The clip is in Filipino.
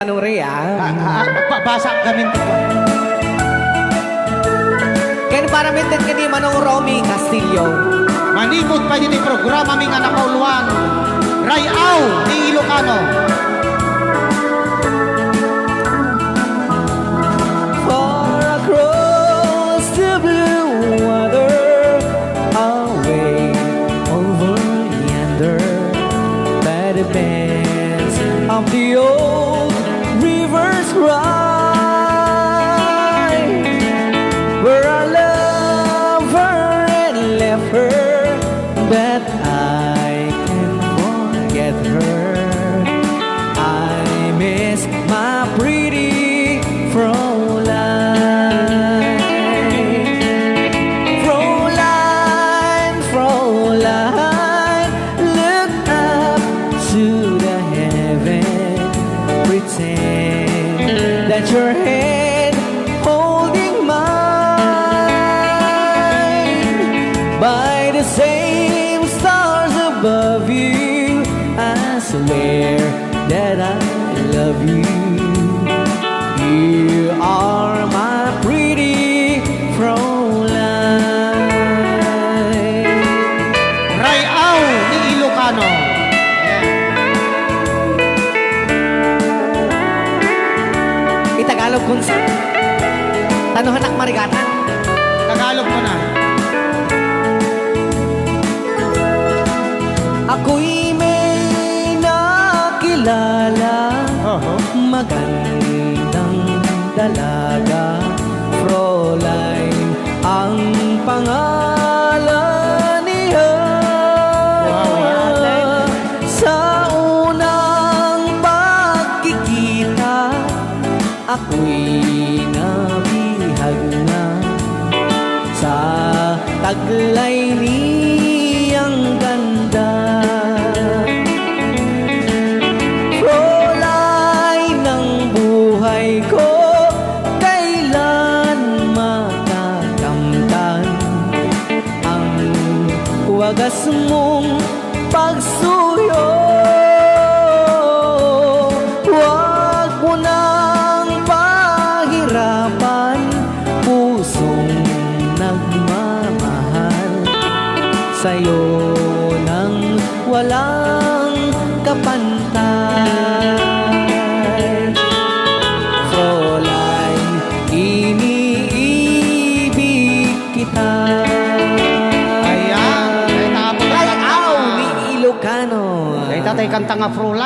Ano rin Basa kami ito. Ken para mintin ka di Manong Romy Castillo. Manimot pa din programa mi nga napauluan. Rayaw ni Ilocano. Far across the blue water, away over yonder, by the banks of the old rivers ride, where I love her and left her, but I can't forget her. I miss my pretty Fräulein. Fräulein, Fräulein, look up to the heaven, pretend that your hand holding mine. By the same stars above you, I swear that I love you. You are my pretty Fräulein. Rayaw ni Ilocano. Itagalog kung sa Tanuhanak Marigatan. Tagalog mo na. Ako'y may nakilala, magandang dalaga, Fräulein ang pangalan niya. Sa unang pagkikita, ako'y nabihag na sa taglay niyang ganda. Fräulein ng buhay ko, kailan matakamtan ang wagas mong pagsuyo. Huwag mo nang pahirapan pusong nagmamahal sa'yo nang walang kapantay. Fräulein, iniibig kita. Ayan. Ay tapos. Rayaw ni Ilocano. Ay tatay kanta nga Fräulein.